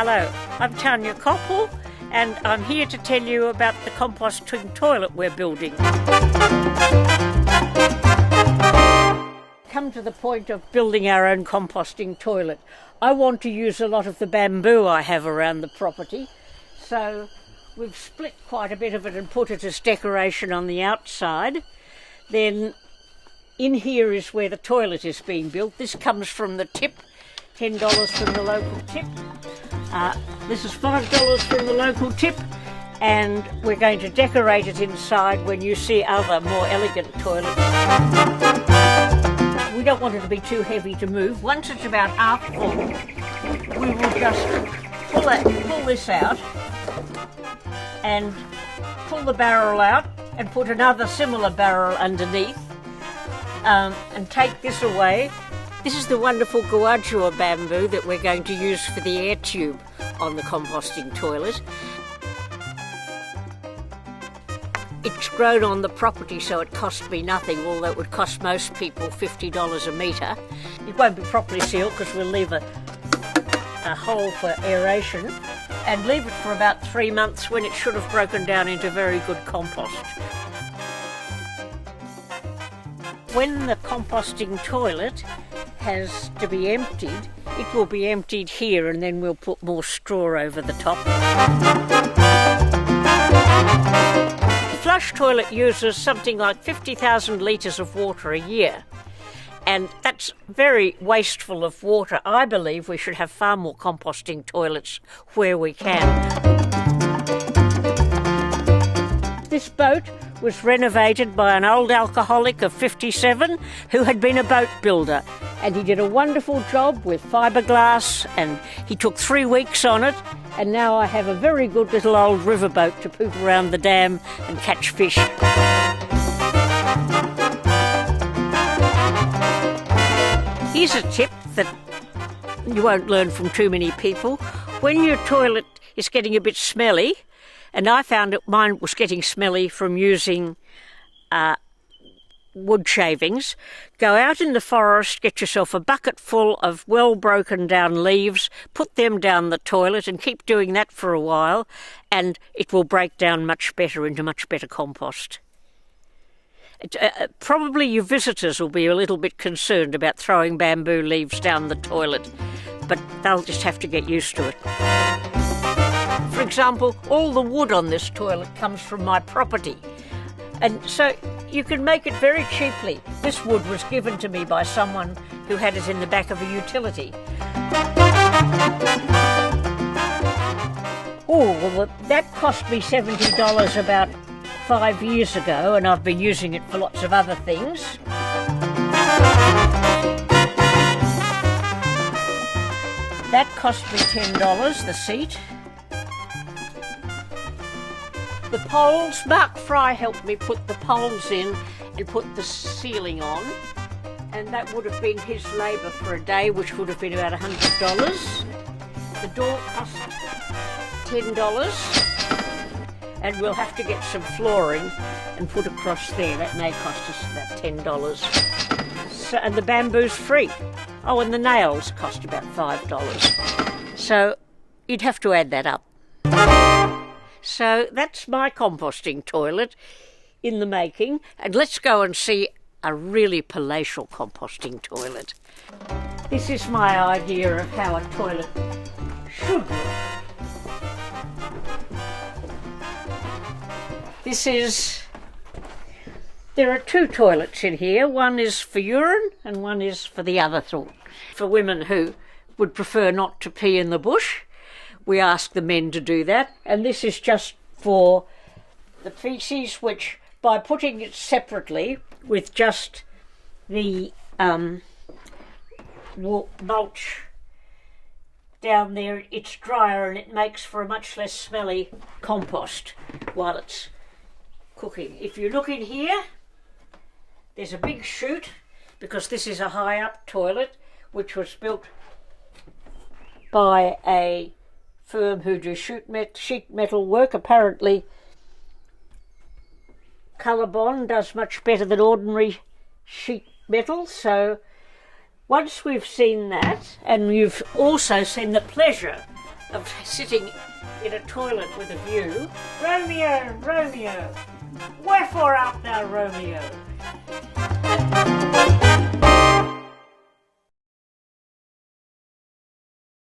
Hello, I'm Tania and I'm here to tell you about the composting toilet we're building. Come to the point of building our own composting toilet. I want to use a lot of the bamboo I have around the property, so we've split quite a bit of it and put it as decoration on the outside. Then in here is where the toilet is being built. This comes from the tip, $10 from the local tip. This is $5 from the local tip, and we're going to decorate it inside when you see other more elegant toilets. We don't want it to be too heavy to move. Once it's about half full, we will just pull this out and pull the barrel out and put another similar barrel underneath and take this away. This is the wonderful guajua bamboo that we're going to use for the air tube on the composting toilet. It's grown on the property, so it cost me nothing, although it would cost most people $50 a metre. It won't be properly sealed because we'll leave a hole for aeration and leave it for about 3 months when it should have broken down into very good compost. When the composting toilet has to be emptied, it will be emptied here and then we'll put more straw over the top. The flush toilet uses something like 50,000 litres of water a year, and that's very wasteful of water. I believe we should have far more composting toilets where we can. This boat was renovated by an old alcoholic of 57 who had been a boat builder, and he did a wonderful job with fiberglass, and he took 3 weeks on it, and now I have a very good little old riverboat to poop around the dam and catch fish. Here's a tip that you won't learn from too many people. When your toilet is getting a bit smelly, and I found that mine was getting smelly from using wood shavings, go out in the forest, get yourself a bucket full of well broken down leaves, put them down the toilet and keep doing that for a while, and it will break down much better into much better compost. Probably your visitors will be a little bit concerned about throwing bamboo leaves down the toilet, but they'll just have to get used to it. For example, all the wood on this toilet comes from my property, and so you can make it very cheaply. This wood was given to me by someone who had it in the back of a utility. Oh, well, that cost me $70 about 5 years ago, and I've been using it for lots of other things. That cost me $10, the seat. The poles, Mark Fry helped me put the poles in and put the ceiling on, and that would have been his labour for a day, which would have been about $100. The door cost $10, and we'll have to get some flooring and put across there. That may cost us about $10. So, and the bamboo's free. Oh, and the nails cost about $5. So you'd have to add that up. So that's my composting toilet in the making, and let's go and see a really palatial composting toilet. This is my idea of how a toilet should look. There are 2 toilets in here. One is for urine and one is for the other sort. For women who would prefer not to pee in the bush, we ask the men to do that, and this is just for the feces, which by putting it separately with just the mulch down there, it's drier and it makes for a much less smelly compost while it's cooking. If you look in here, there's a big chute, because this is a high up toilet which was built by a firm who do sheet metal work. Apparently Colorbond does much better than ordinary sheet metal. So once we've seen that, and you've also seen the pleasure of sitting in a toilet with a view. Romeo, Romeo, wherefore art thou Romeo?